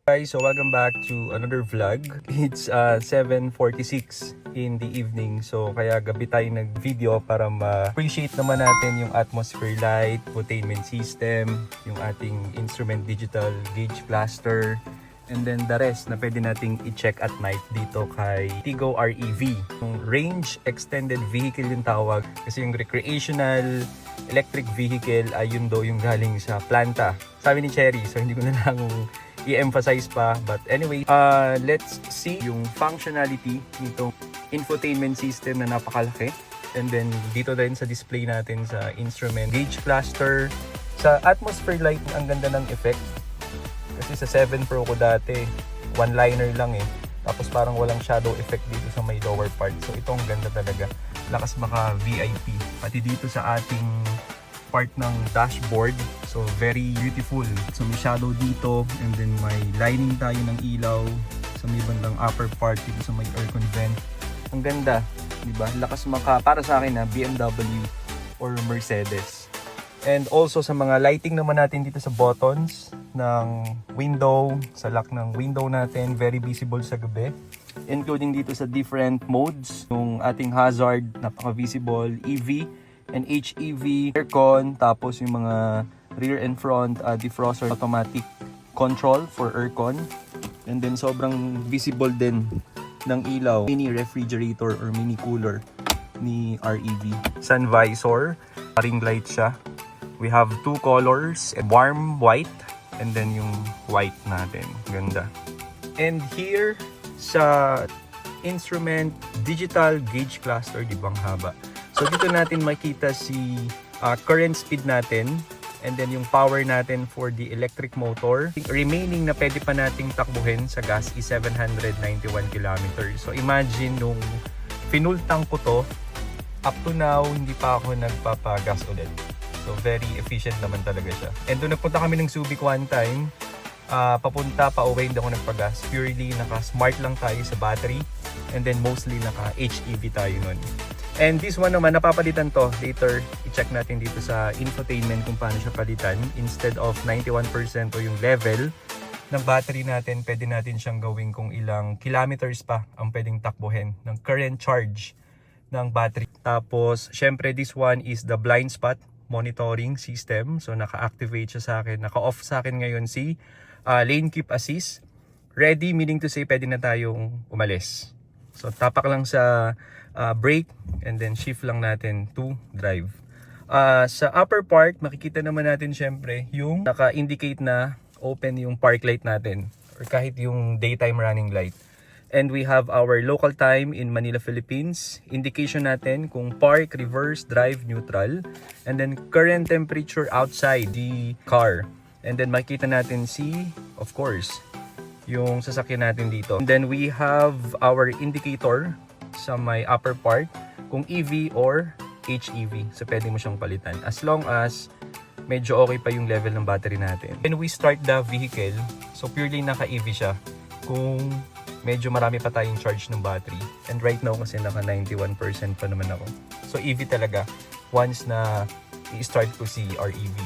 Guys, so welcome back to another vlog. It's 7:46 in the evening. So kaya gabi tayo nag-video para ma-appreciate naman natin yung atmosphere light, infotainment system, yung ating instrument digital gauge blaster, and then the rest na pwede nating i-check at night dito kay Tigo REV. Yung range extended vehicle yung tawag kasi yung recreational electric vehicle ay yun daw yung galing sa planta. Sabi ni Cherry, so hindi ko na lang i-emphasize pa. But anyway, let's see yung functionality nitong infotainment system na napakalaki. And then dito din sa display natin sa instrument gauge cluster. Sa atmosphere light, ang ganda ng effect. Kasi sa 7 Pro ko dati, one-liner lang eh. Tapos parang walang shadow effect dito sa may lower part. So ito ang ganda talaga. Lakas maka VIP. Pati dito sa ating part ng dashboard. So very beautiful. So may shadow dito and then may lining tayo ng ilaw sa may bandang upper part dito sa may aircon vent. Ang ganda, di ba? Lakas maka para sa akin na BMW or Mercedes. And also sa mga lighting naman natin dito sa buttons ng window, sa lock ng window natin, very visible sa gabi. Including dito sa different modes, yung ating hazard, napaka-visible, EV and HEV, aircon, tapos yung mga rear and front defroster, automatic control for aircon, and then sobrang visible din ng ilaw, mini refrigerator or mini cooler ni REV. Sun visor, ring light siya. We have two colors, warm white and then yung white natin, ganda. And here sa instrument digital gauge cluster, di bang haba? So dito natin makita si current speed natin and then yung power natin for the electric motor. Remaining na pwede pa nating takbuhin sa gas is 791 kilometers. So imagine nung finull tank ko to, up to now hindi pa ako nagpapagas ulit. So very efficient naman talaga siya. And doon nagpunta kami ng Subic one time, papunta pa uwi hindi ako nagpagas. Purely naka-smart lang tayo sa battery and then mostly naka-HEV tayo nun. And this one naman, napapalitan to. Later, i-check natin dito sa infotainment kung paano siya palitan. Instead of 91% o yung level ng battery natin, pwede natin siyang gawin kung ilang kilometers pa ang pwedeng takbuhin ng current charge ng battery. Tapos, syempre, this one is the blind spot monitoring system. So, naka-activate siya sa akin. Naka-off sa akin ngayon si lane keep assist. Ready, meaning to say, pwede na tayong umalis. So, tapak lang sa brake and then shift lang natin to drive. Sa upper part, makikita naman natin syempre yung naka-indicate na open yung park light natin or kahit yung daytime running light. And we have our local time in Manila, Philippines. Indication natin kung park, reverse, drive, neutral. And then current temperature outside the car. And then makikita natin of course, yung sasakyan natin dito. And then we have our indicator sa may upper part kung EV or HEV. So pwede mo siyang palitan as long as medyo okay pa yung level ng battery natin. When we start the vehicle, so purely naka-EV siya kung medyo marami pa tayong charge ng battery. And right now kasi naka 91% pa naman ako. So EV talaga once na i-start ko si REV.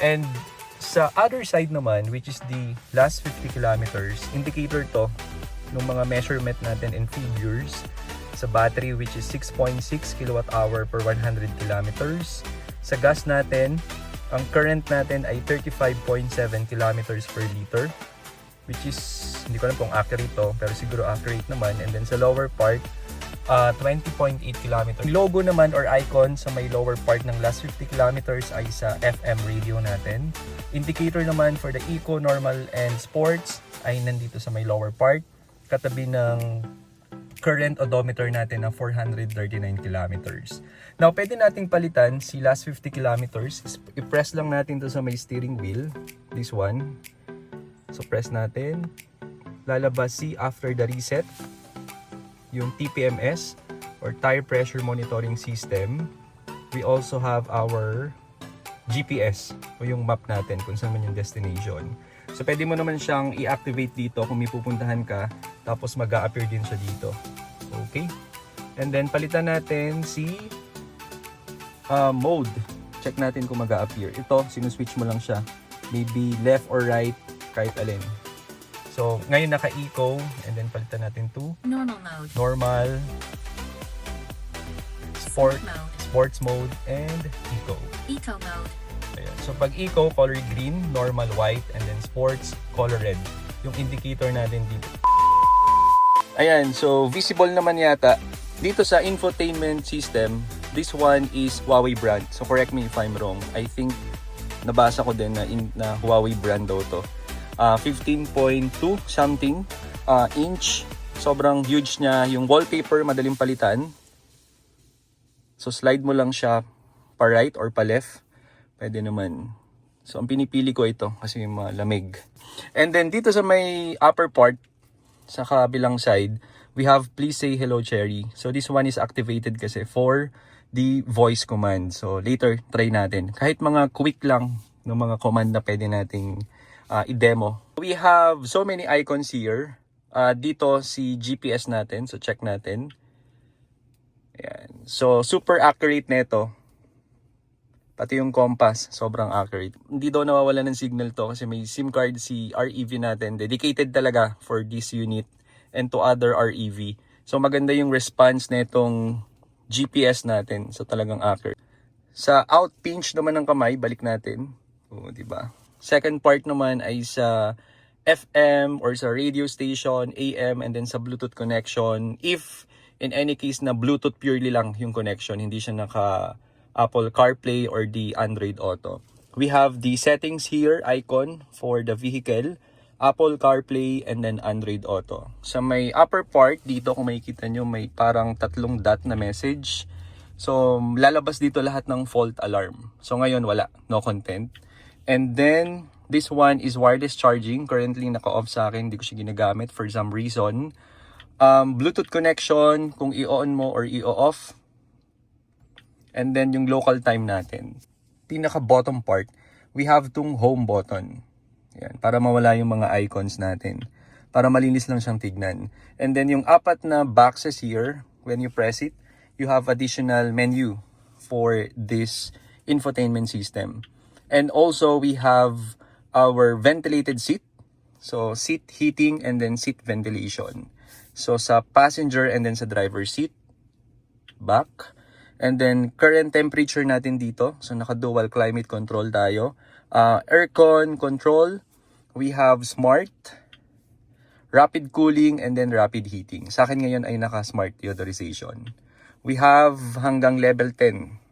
And sa other side naman, which is the last 50 kilometers, indicator to ng mga measurement natin and figures sa battery, which is 6.6 kWh per 100 kilometers. Sa gas natin, ang current natin ay 35.7 kilometers per liter, which is, hindi ko alam kung accurate to, pero siguro accurate naman. And then sa lower part, 20.8 kilometers. Logo naman or icon sa may lower part ng last 50 kilometers ay sa FM radio natin. Indicator naman for the eco, normal, and sports ay nandito sa may lower part, katabi ng current odometer natin na 439 kilometers. Now, pwede nating palitan si last 50 kilometers. I-press lang natin to sa may steering wheel. This one. So, press natin. Lalabas si after the reset. Yung TPMS or Tire Pressure Monitoring System. We also have our GPS o yung map natin kung saan man yung destination. So, pwede mo naman siyang i-activate dito kung may pupuntahan ka. Tapos mag-a-appear din siya dito. Okay. And then, palitan natin si mode. Check natin kung mag-a-appear. Ito, sinuswitch mo lang siya. Maybe left or right, kahit alin. So, ngayon naka-eco, and then palitan natin to Normal mode. normal, sports mode, and eco. Eco mode. Ayan. So, pag eco, color green, normal white, and then sports, color red. Yung indicator natin dito. Ayan, so visible naman yata. Dito sa infotainment system, this one is Huawei brand. So, correct me if I'm wrong. I think, nabasa ko din na Huawei brand daw to. 15.2 something inch. Sobrang huge niya. Yung wallpaper madaling palitan. So slide mo lang siya pa right or pa left. Pwede naman. So ang pinipili ko ito kasi malamig. And then dito sa may upper part, sa kabilang side, we have please say hello Cherry. So this one is activated kasi for the voice command. So later try natin. Kahit mga quick lang ng mga command na pwede nating i-demo. We have so many icons here. Dito si GPS natin. So check natin. Ayan. So super accurate nito. Pati yung compass, sobrang accurate. Hindi daw nawawala ng signal to kasi may SIM card si REV natin. Dedicated talaga for this unit and to other REV. So maganda yung response nitong GPS natin. So talagang accurate. Sa out pinch naman ng kamay, balik natin. O, diba? Second part naman ay sa FM or sa radio station, AM, and then sa Bluetooth connection. If in any case na Bluetooth purely lang yung connection, hindi siya naka Apple CarPlay or the Android Auto. We have the settings here icon for the vehicle, Apple CarPlay, and then Android Auto. Sa may upper part dito, kung makikita nyo, may parang 3 dot na message. So lalabas dito lahat ng fault alarm. So ngayon wala, no content. And then this one is wireless charging. Currently naka-off sa akin, hindi ko siya ginagamit for some reason. Bluetooth connection kung i-on mo or i-off. And then yung local time natin. Pinaka bottom part, we have tong home button. Yan, para mawala yung mga icons natin. Para malinis lang siyang tignan. And then yung 4 na boxes here, when you press it, you have additional menu for this infotainment system. And also we have our ventilated seat. So seat heating and then seat ventilation. So sa passenger and then sa driver seat, back. And then current temperature natin dito. So naka-dual climate control tayo. Aircon control. We have smart, rapid cooling, and then rapid heating. Sa akin ngayon ay naka-smart deodorization. We have hanggang level 10.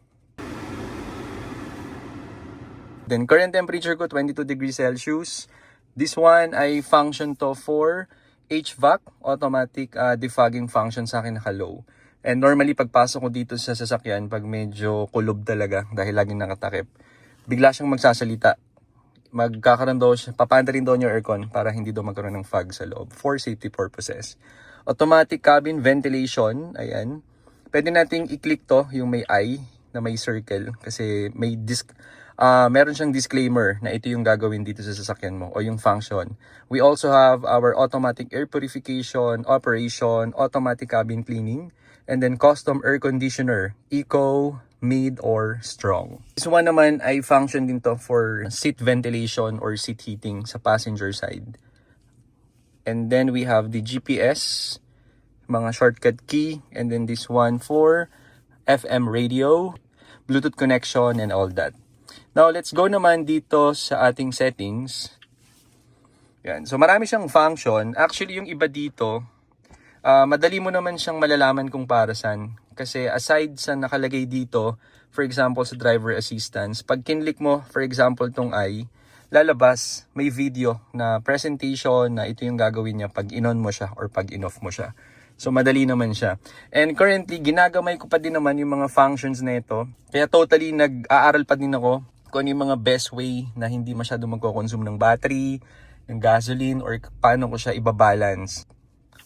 Then current temperature ko 22 degrees Celsius. This one ay function to for HVAC, automatic defogging function, sa akin naka-low. And normally pagpasok ko dito sa sasakyan, pag medyo kulob talaga dahil laging nakatakip, bigla siyang magsasalita. Magkakaroon daw siya, papanda rin daw yung aircon para hindi daw magkaroon ng fog sa loob for safety purposes. Automatic cabin ventilation, ayan. Pwede nating i-click to, yung may eye na may circle kasi may meron siyang disclaimer na ito yung gagawin dito sa sasakyan mo o yung function. We also have our automatic air purification, operation, automatic cabin cleaning, and then custom air conditioner, eco, mid, or strong. This one naman ay function din to for seat ventilation or seat heating sa passenger side. And then we have the GPS, mga shortcut key, and then this one for FM radio, Bluetooth connection, and all that. Now, let's go naman dito sa ating settings. Yan. So, marami siyang function. Actually, yung iba dito, madali mo naman siyang malalaman kung para saan. Kasi aside sa nakalagay dito, for example, sa driver assistance, pag kinlik mo, for example, tong I, lalabas, may video na presentation na ito yung gagawin niya pag in-on mo siya or pag in-off mo siya. So, madali naman siya. And currently, ginagamay ko pa din naman yung mga functions na ito. Kaya totally nag-aaral pa din ako kung ano yung mga best way na hindi masyado magko-consume ng battery, ng gasoline, or paano ko siya ibabalance.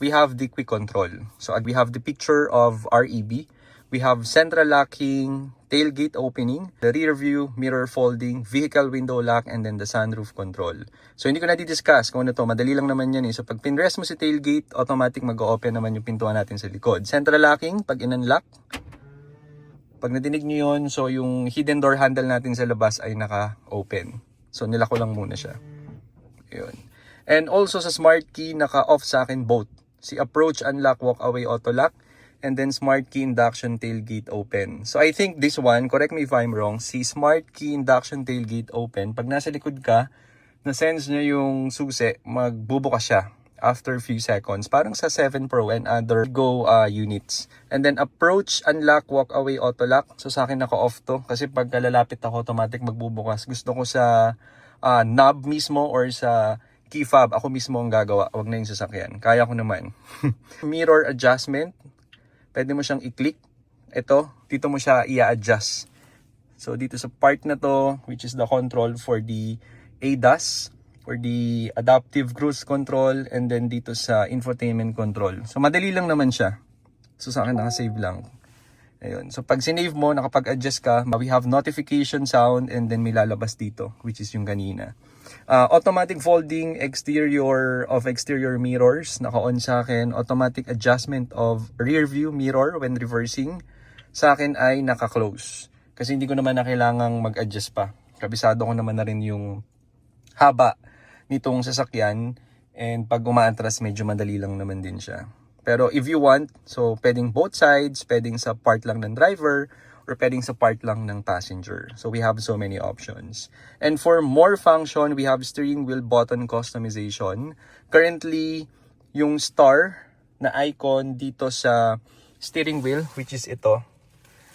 We have the quick control. So, we have the picture of REB. We have central locking, tailgate opening, the rear view, mirror folding, vehicle window lock, and then the sunroof control. So, hindi ko na di-discuss kung ano to. Madali lang naman yan eh. So, pag pinrest mo si tailgate, automatic mag-open naman yung pintuan natin sa likod. Central locking, pag in-unlock, pag nadinig nyo yun, so yung hidden door handle natin sa labas ay naka-open. So, nila ko lang muna siya. Yun. And also sa smart key, naka-off sa akin both. Si approach, unlock, walk away, auto lock. And then smart key induction tailgate open. So I think this one, correct me if I'm wrong, si smart key induction tailgate open, pag nasa likod ka, na-sense niya yung susi, magbubukas siya after few seconds. Parang sa 7 Pro and other Go units. And then approach, unlock, walk away, auto lock. So sa akin naka-off to kasi pag lalapit ako, automatic magbubukas. Gusto ko sa knob mismo or sa key fob, ako mismo ang gagawa. Wag na yung sasakyan. Kaya ko naman. Mirror adjustment. Pwede mo siyang i-click. Ito, dito mo siya i-adjust. So dito sa part na to, which is the control for the ADAS, for the adaptive cruise control, and then dito sa infotainment control. So madali lang naman siya. So sa akin naka-save lang. Ayun. So pag sinave mo, nakapag-adjust ka, we have notification sound and then may lalabas dito, which is yung kanina. Automatic folding exterior mirrors, naka-on sa akin. Automatic adjustment of rear view mirror when reversing. Sa akin ay naka-close. Kasi hindi ko naman na kailangang mag-adjust pa. Kabisado ko naman na rin yung haba nitong sasakyan. And pag umaatras, medyo madali lang naman din siya. Pero if you want, so pwedeng both sides, pwedeng sa part lang ng driver, or pwedeng sa part lang ng passenger. So we have so many options. And for more function, we have steering wheel button customization. Currently, yung star na icon dito sa steering wheel, which is ito,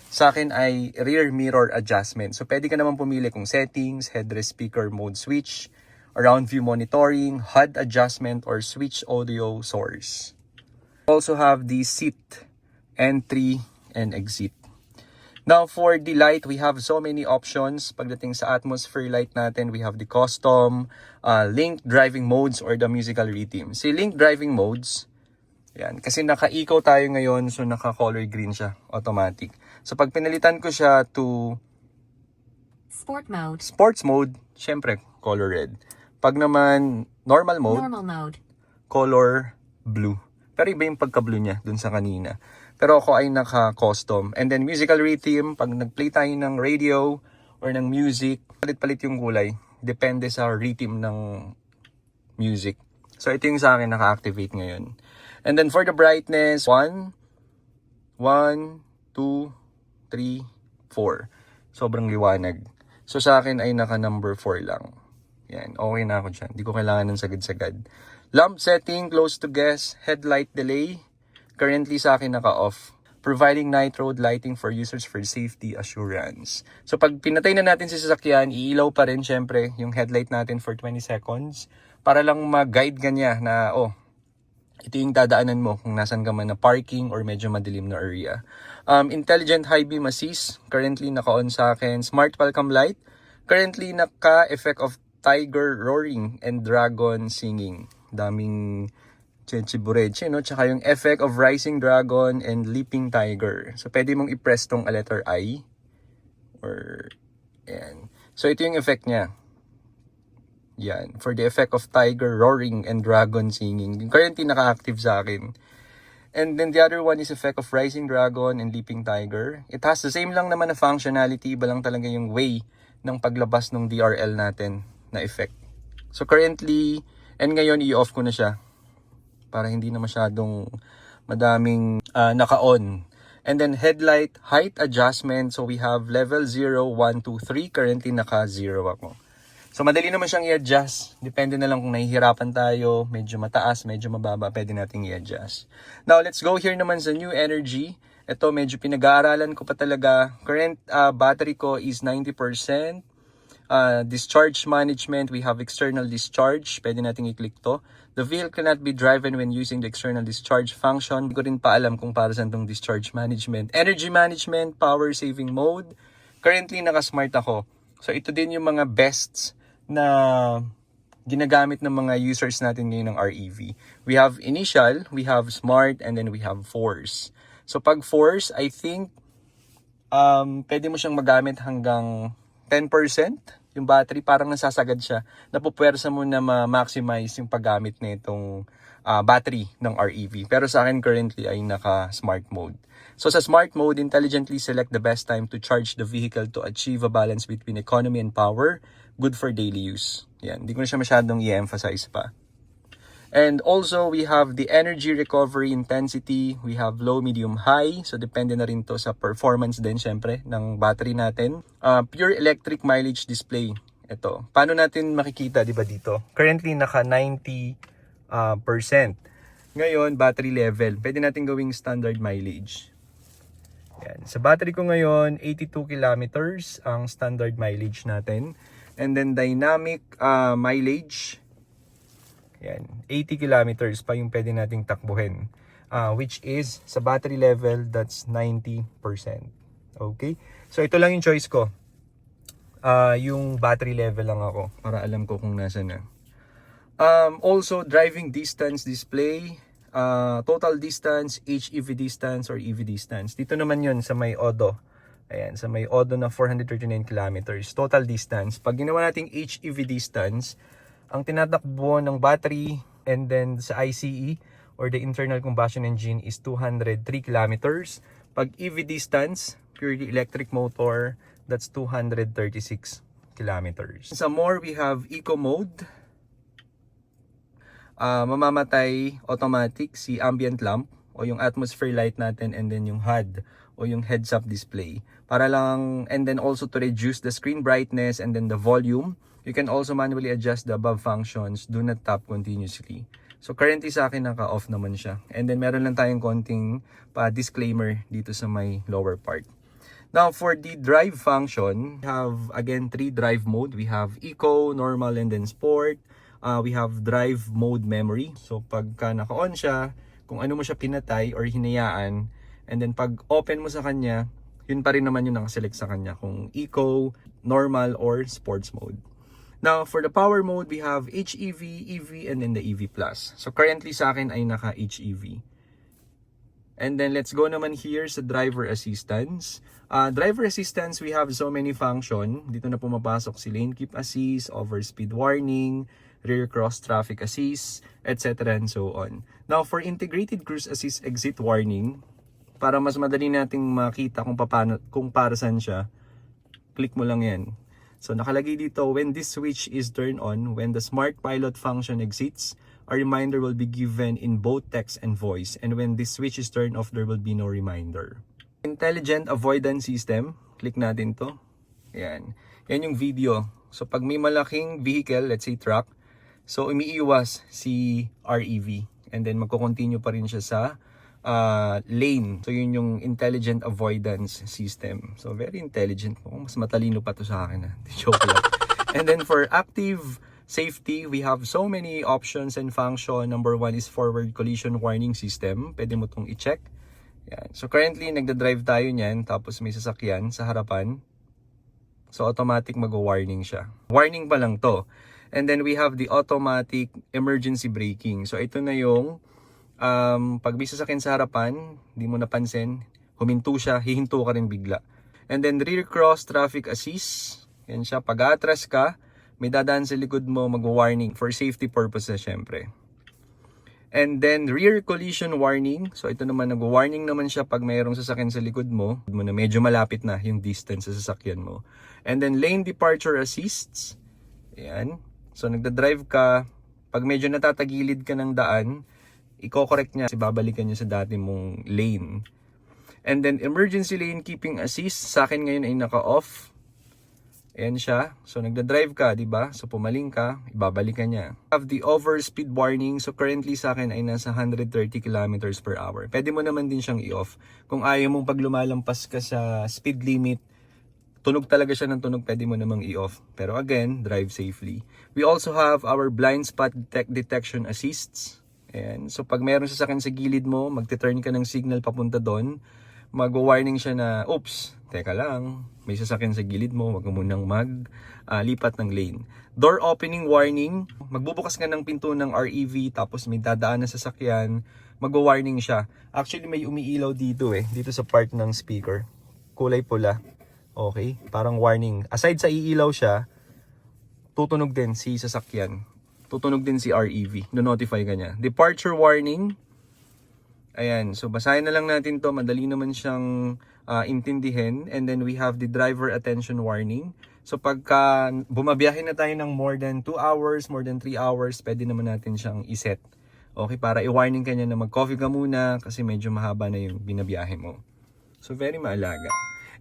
sa akin ay rear mirror adjustment. So pwede ka naman pumili kung settings, headrest speaker mode switch, around view monitoring, HUD adjustment, or switch audio source. Also have the seat, entry, and exit. Now for the light, we have so many options. Pagdating sa atmosphere light natin, we have the custom, link driving modes, or the musical rhythm. Si link driving modes, yan, kasi naka-eco tayo ngayon, so naka-color green siya, automatic. So pag pinalitan ko siya to sports mode, syempre color red. Pag naman normal mode, color blue. Pero iba yung pagka-blue niya dun sa kanina. Pero ako ay naka-custom. And then musical rhythm, pag nag-play tayo ng radio or ng music, palit-palit yung kulay. Depende sa rhythm ng music. So ito yung sa akin naka-activate ngayon. And then for the brightness, 1, 2, 3, 4. Sobrang liwanag. So sa akin ay naka-number 4 lang. Yan, okay na ako dyan. Hindi ko kailangan ng sagad-sagad. Lamp setting, close to guess, headlight delay. Currently sa akin naka-off. Providing night road lighting for users for safety assurance. So pag pinatay na natin si sasakyan, iilaw pa rin syempre yung headlight natin for 20 seconds. Para lang mag-guide ka niya na, ito yung dadaanan mo kung nasan ka man na parking or medyo madilim na area. Intelligent high beam assist, currently naka-on sa akin. Smart welcome light, currently naka-effect of tiger roaring and dragon singing. Daming chenchibureche, no? Tsaka yung effect of rising dragon and leaping tiger. So pwede mong i-press tong letter I. Or, yan. So ito yung effect niya. Yan, for the effect of tiger roaring and dragon singing. Currently naka-active sa akin. And then the other one is effect of rising dragon and leaping tiger. It has the same lang naman na functionality, iba lang talaga yung way ng paglabas ng DRL natin na effect. So currently, and ngayon i-off ko na siya para hindi na masyadong madaming naka-on. And then headlight height adjustment. So we have level 0, 1, 2, 3. Currently naka-0 ako. So madali naman siyang i-adjust. Depende na lang kung nahihirapan tayo, medyo mataas, medyo mababa, pwede nating i-adjust. Now let's go here naman sa New Energy. Ito medyo pinag-aaralan ko pa talaga. Current battery ko is 90%. Discharge management, we have external discharge. Pwede nating i-click to. The vehicle cannot be driven when using the external discharge function. Hindi ko rin pa alam kung para saan tong discharge management. Energy management, power saving mode. Currently naka-smart ako. So ito din yung mga bests na ginagamit ng mga users natin ngayon ng REV. We have initial, we have smart, and then we have force. So pag force, I think pwede mo siyang magamit hanggang 10%. Yung battery parang nasasagad siya. Napupwersa mo na ma-maximize yung paggamit nitong battery ng REV. Pero sa akin currently ay naka-smart mode. So sa smart mode, intelligently select the best time to charge the vehicle to achieve a balance between economy and power. Good for daily use. Yan, hindi ko na siya masyadong i-emphasize pa. And also, we have the energy recovery intensity. We have low, medium, high. So, depende na rin to sa performance din, syempre, ng battery natin. Pure electric mileage display. Ito. Paano natin makikita, di ba dito? Currently, naka 90%. Ngayon, battery level. Pwede natin gawing standard mileage. Yan. Sa battery ko ngayon, 82 kilometers ang standard mileage natin. And then, dynamic mileage. Yan, 80 kilometers pa yung pwede nating takbuhin. Which is, sa battery level, that's 90%. Okay? So, ito lang yung choice ko. Yung battery level lang ako para alam ko kung nasa na. Also, driving distance display. Total distance, HEV distance, or EV distance. Dito naman yun sa may Odo. Ayan, sa may Odo na 439 kilometers. Total distance. Pag ginawa nating HEV distance, ang tinatakbo ng battery and then sa ICE or the internal combustion engine is 203 kilometers. Pag EV distance, purely electric motor, that's 236 kilometers. Some more, we have eco mode. Mamamatay automatic si ambient lamp o yung atmosphere light natin, and then yung HUD o yung heads-up display. Para lang, and then also to reduce the screen brightness and then the volume. You can also manually adjust the above functions. Do not tap continuously. So currently sa akin naka-off naman siya. And then meron lang tayong konting disclaimer dito sa may lower part. Now for the drive function, we have again 3 drive mode. We have eco, normal, and then sport. We have drive mode memory. So pagka naka-on siya, kung ano mo siya pinatay or hinayaan, and then pag open mo sa kanya, yun pa rin naman yung nakaselect sa kanya, kung eco, normal, or sports mode. Now, for the power mode, we have HEV, EV, and then the EV+. So, currently sa akin ay naka-HEV. And then, let's go naman here sa driver assistance. Driver assistance, we have so many function. Dito na pumapasok si lane keep assist, overspeed warning, rear cross traffic assist, etc. and so on. Now, for integrated cruise assist exit warning, para mas madali nating makita kung para saan siya, click mo lang yan. So nakalagay dito, when this switch is turned on, when the smart pilot function exits, a reminder will be given in both text and voice. And when this switch is turned off, there will be no reminder. Intelligent avoidance system, click natin to. Yan. Yan yung video. So pag may malaking vehicle, let's say truck, so umiiwas si REV. And then magko-continue pa rin siya sa lane. So yun yung intelligent avoidance system. So very intelligent. Mas matalino pa to sa akin. Joke lang. And then for active safety, we have so many options and function. Number 1 is forward collision warning system. Pwede mo tong i-check. Yan. So currently nagda-drive tayo niyan, tapos may sasakyan sa harapan. So automatic mag-warning siya. Warning pa lang to. And then we have the automatic emergency braking. So ito na yung pag may sasakyan sa harapan, di mo napansin, huminto siya, hihinto ka rin bigla. And then rear cross traffic assist, yan siya, pag atras ka, may dadaan sa likod mo, mag-warning for safety purposes syempre. And then rear collision warning, so ito naman, nag-warning naman siya pag mayroong sasakyan sa likod mo na medyo malapit na yung distance sa sasakyan mo. And then lane departure assists, yan, so nagda-drive ka, pag medyo natatagilid ka ng daan, i-correct niya, babalikan niya sa dati mong lane. And then emergency lane keeping assist, sa akin ngayon ay naka-off. Ayan siya. So nagda-drive ka, di ba? So pumaling ka, ibabalikan niya. Have the overspeed warning. So currently sa akin ay nasa 130 kilometers per hour. Pwede mo naman din siyang i-off. Kung ayaw mong pag lumalampas ka sa speed limit, tunog talaga siya ng tunog, pwede mo namang i-off. Pero again, drive safely. We also have our blind spot detection assists. Ayan. So pag meron sasakyan sa gilid mo, magte-turn ka ng signal papunta doon, mag-warning siya na, oops, teka lang, may sasakyan sa gilid mo, wag mo munang lipat ng lane. Door opening warning, magbubukas ka ng pinto ng REV, tapos may dadaan na sasakyan, mag-warning siya. Actually may umiilaw dito dito sa part ng speaker. Kulay pula. Okay, parang warning. Aside sa iilaw siya, tutunog din si sasakyan. Tutunog din si REV. No-notify ka niya. Departure warning. Ayan. So, basahin na lang natin to. Madali naman siyang intindihin. And then, we have the driver attention warning. So, pagka bumabiyahe na tayo ng more than 2 hours, more than 3 hours, pwede naman natin siyang iset Okay, para i-warning ka niya na mag-coffee ka muna kasi medyo mahaba na yung binabiyahe mo. So very maalaga.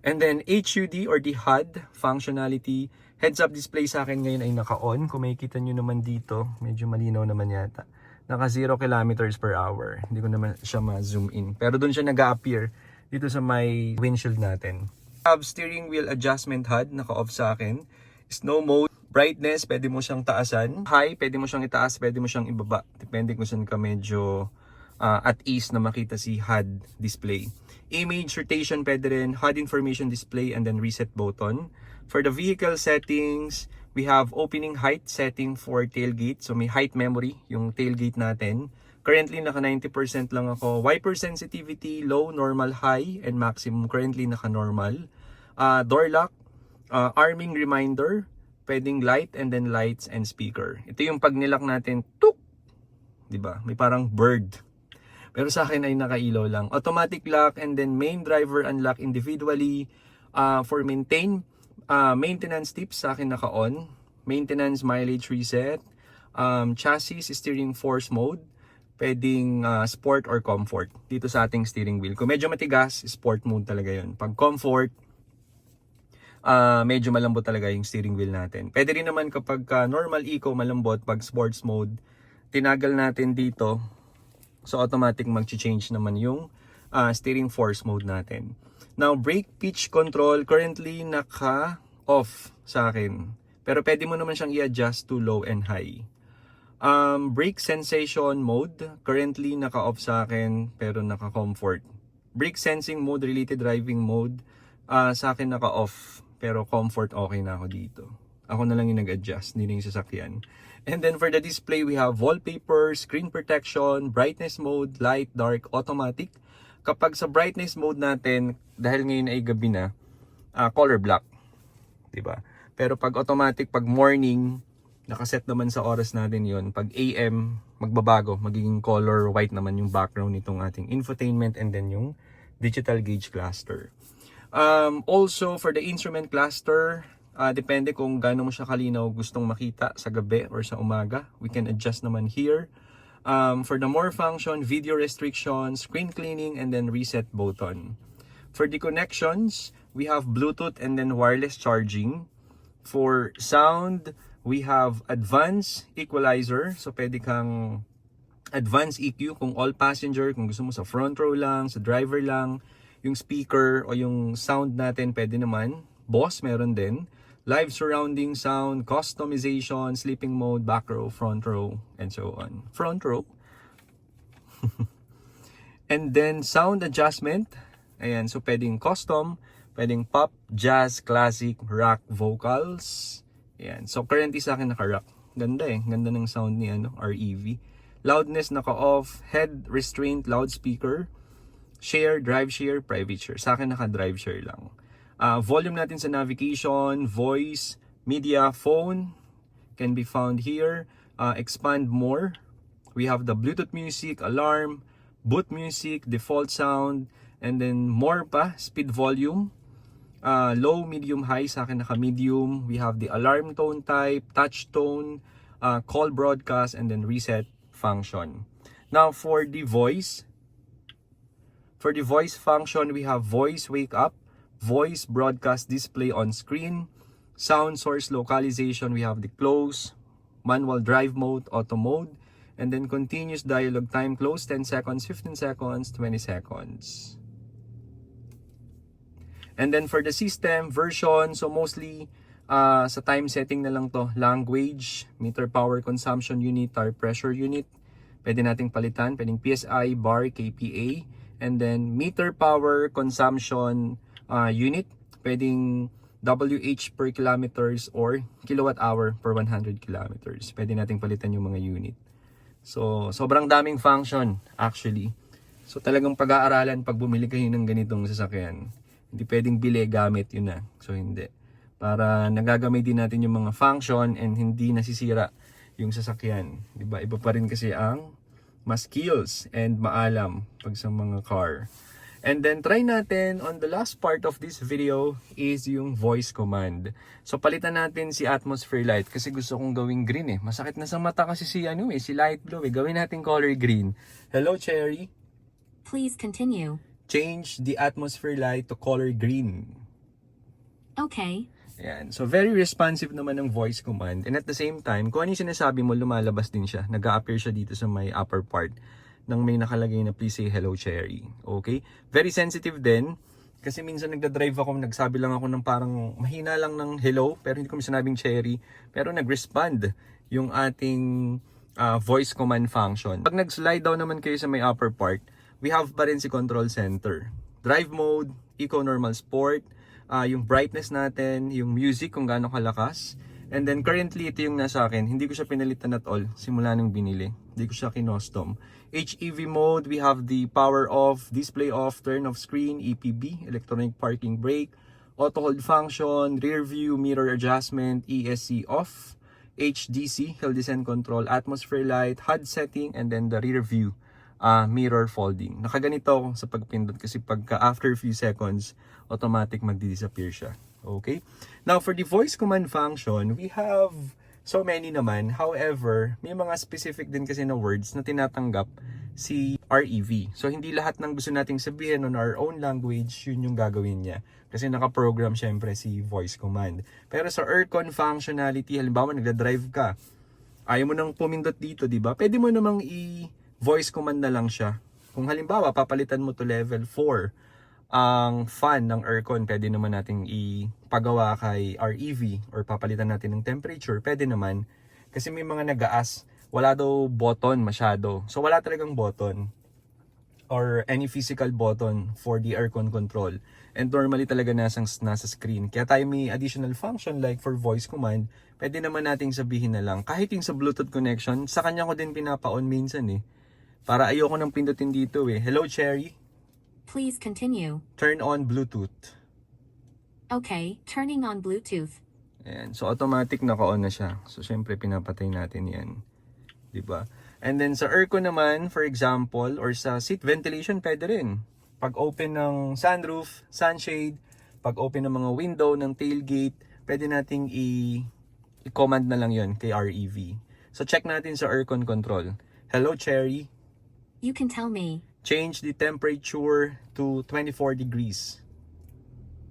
And then HUD or the HUD functionality, heads up display sa akin ngayon ay naka-on. Kung makikita nyo naman dito, medyo malinaw naman yata. Naka 0 kilometers per hour. Hindi ko naman siya ma-zoom in. Pero doon siya nag-a-appear dito sa may windshield natin. Have steering wheel adjustment HUD, naka-off sa akin. Snow mode, brightness, pwede mo siyang taasan. High, pwede mo siyang itaas, pwede mo siyang ibaba. Depende kung saan ka medyo at ease na makita si HUD display. Image rotation pwede rin, HUD information display, and then reset button. For the vehicle settings, we have opening height setting for tailgate. So may height memory yung tailgate natin. Currently naka 90% lang ako. Wiper sensitivity, low, normal, high, and maximum. Currently naka normal. Door lock, arming reminder, pwedeng light and then lights and speaker. Ito yung pag nilock natin, tuk! Diba? May parang bird. Pero sa akin ay nakailaw lang. Automatic lock and then main driver unlock individually. For maintenance tips sa akin naka-on. Maintenance mileage reset. Chassis steering force mode. Pwedeng sport or comfort dito sa ating steering wheel. Kung medyo matigas, sport mode talaga yun. Pag comfort, medyo malambot talaga yung steering wheel natin. Pwede rin naman kapag normal eco malambot, pag sports mode, tinagal natin dito. So automatic mag-change naman yung steering force mode natin. Now brake pitch control currently naka-off sa akin. Pero pwede mo naman siyang i-adjust to low and high. Brake sensation mode currently naka-off sa akin pero naka-comfort. Brake sensing mode, related driving mode, sa akin naka-off pero comfort okay na ako dito. Ako na lang yung nag-adjust, hindi na yung sasakyan. And then for the display, we have wallpaper, screen protection, brightness mode, light, dark, automatic. Kapag sa brightness mode natin, dahil ngayon ay gabi na, color black. Diba? Pero pag automatic, pag morning, nakaset naman sa oras natin yon. Pag AM, magbabago, magiging color white naman yung background nitong ating infotainment and then yung digital gauge cluster. Also, for the instrument cluster, depende kung gaano mo siya kalinaw gustong makita sa gabi or sa umaga. We can adjust naman here. For the more function, video restriction, screen cleaning, and then reset button. For the connections, we have Bluetooth and then wireless charging. For sound, we have advanced equalizer. So pwede kang advanced EQ kung all passenger, kung gusto mo sa front row lang, sa driver lang. Yung speaker o yung sound natin pwede naman. Boss meron din. Live surrounding sound, customization, sleeping mode, back row, front row, and so on. Front row. And then sound adjustment. Ayan, so pwedeng custom, pwedeng pop, jazz, classic, rock, vocals. Ayan, so currently sa akin naka-rock. Ganda ganda ng sound ni REV. Loudness naka-off, head restraint, loudspeaker, share, drive share, private share. Sa akin naka-drive share lang. Volume natin sa navigation, voice, media, phone can be found here. Expand more. We have the Bluetooth music, alarm, boot music, default sound, and then more pa, speed volume. Low, medium, high, sa akin naka-medium. We have the alarm tone type, touch tone, call broadcast, and then reset function. Now for the voice function, we have voice wake up, voice broadcast display on screen, sound source localization, we have the close, manual drive mode, auto mode, and then continuous dialogue time, close 10 seconds, 15 seconds, 20 seconds. And then for the system version, so mostly sa time setting na lang to, language, meter power consumption unit, tire pressure unit, pwede nating palitan, pwedeng PSI, bar, KPA, and then meter power consumption unit, pwedeng WH per kilometers or kilowatt hour per 100 kilometers. Pwede nating palitan yung mga unit. So, sobrang daming function actually. So, talagang pag-aaralan pag bumili kayo ng ganitong sasakyan. Hindi pwedeng bili, gamit yun na. So, hindi. Para nagagamit din natin yung mga function and hindi nasisira yung sasakyan. Diba? Iba pa rin kasi ang mas skills and maalam pag sa mga car. And then try natin on the last part of this video is yung voice command. So palitan natin si atmosphere light kasi gusto kong gawing green eh. Masakit na sa mata kasi si si light blue eh. Gawin natin color green. Hello Cherry. Please continue. Change the atmosphere light to color green. Okay. Ayan. So very responsive naman ng voice command. And at the same time, kung ano yung sinasabi mo, lumalabas din siya. Nag-a-appear siya dito sa may upper part nang may nakalagay na please say hello Cherry. Okay? Very sensitive din. Kasi minsan nagda-drive ako, nagsabi lang ako ng parang mahina lang ng hello, pero hindi ko sinabing Cherry. Pero nag-respond yung ating voice command function. Pag nag-slide down naman kayo sa may upper part, we have pa rin si control center. Drive mode, eco normal sport, yung brightness natin, yung music kung gaano kalakas. And then currently ito yung nasa akin, hindi ko siya pinalitan at all simula nung binili. Hindi ko siya kinostom. HEV mode, we have the power off, display off, turn off screen, EPB, electronic parking brake, auto hold function, rear view mirror adjustment, ESC off, HDC, hill descent control, atmosphere light, HUD setting, and then the rear view mirror folding. Nakaganito ako sa pagpindot kasi pagka after few seconds, automatic magdi-disappear siya. Okay? Now, for the voice command function, we have so many naman. However, may mga specific din kasi na words na tinatanggap si REV. So, hindi lahat ng gusto nating sabihin on our own language, yun yung gagawin niya. Kasi naka-program syempre si voice command. Pero sa aircon functionality, halimbawa nagda-drive ka, ayaw mo nang pumindot dito, di ba? Pwede mo namang voice command na lang siya. Kung halimbawa, papalitan mo to level 4, ang fan ng aircon, pwede naman nating ipagawa kay REV or papalitan natin ng temperature, pwede naman. Kasi may mga nag-a-ask, wala daw button masyado. So wala talagang button or any physical button for the aircon control. And normally talaga nasa screen. Kaya tayo may additional function like for voice command, pwede naman nating sabihin na lang. Kahit yung sa Bluetooth connection, sa kanya ko din pinapa-on minsan eh. Para ayoko nang pindutin dito eh. Hello Cherry. Please continue. Turn on Bluetooth. Okay, turning on Bluetooth. Ayan. So automatic naka-on na siya. So syempre pinapatay natin 'yan. 'Di ba? And then sa aircon naman, for example, or sa seat ventilation pwede rin. Pag open ng sunroof, sunshade, pag open ng mga window ng tailgate, pwede nating i-command na lang 'yon kay REV. So check natin sa aircon control. Hello Cherry. You can tell me. Change the temperature to 24 degrees.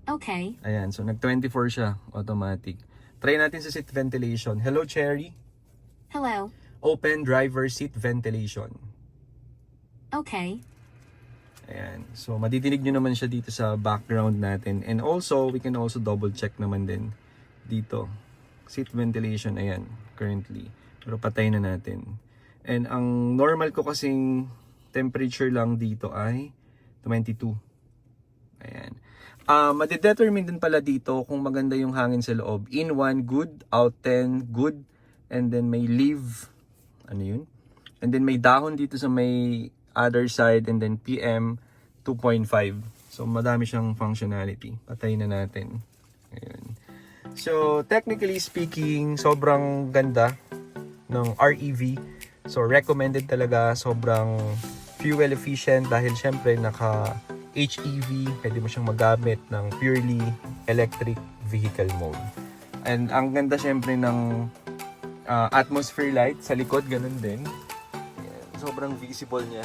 Okay. Ayan, so nag-24 siya, automatic. Try natin sa seat ventilation. Hello, Cherry. Hello. Open driver seat ventilation. Okay. Ayan, so madidinig nyo naman siya dito sa background natin. And also, we can also double check naman din dito. Seat ventilation, ayan, currently. Pero patay na natin. And ang normal ko kasing temperature lang dito ay 22. Ayan. Madidetermine din pala dito kung maganda yung hangin sa loob. In 1, good. Out 10, good. And then may leave. Ano yun? And then may dahon dito sa may other side. And then PM 2.5. So madami siyang functionality. Patay na natin. Ayan. So technically speaking, sobrang ganda ng REV. So recommended talaga, sobrang fuel efficient dahil syempre naka HEV, pwede mo siyang magamit ng purely electric vehicle mode. And ang ganda syempre ng atmosphere light sa likod, ganun din. Ayan, sobrang visible niya.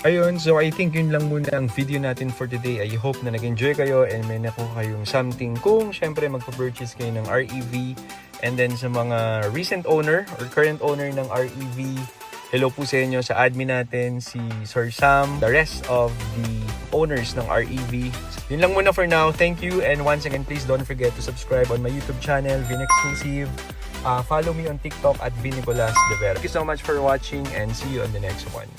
Ayun, so I think yun lang muna ang video natin for today. I hope na nag-enjoy kayo and may nakuha kayong something kung syempre magpa-purchase kayo ng REV. And then sa mga recent owner or current owner ng REV, hello po sa inyo, sa admin natin, si Sir Sam, the rest of the owners ng REV. Yun lang muna for now. Thank you. And once again, please don't forget to subscribe on my YouTube channel, Vin Exclusive. Follow me on TikTok at Vin Nicolas De Vera. Thank you so much for watching and see you on the next one.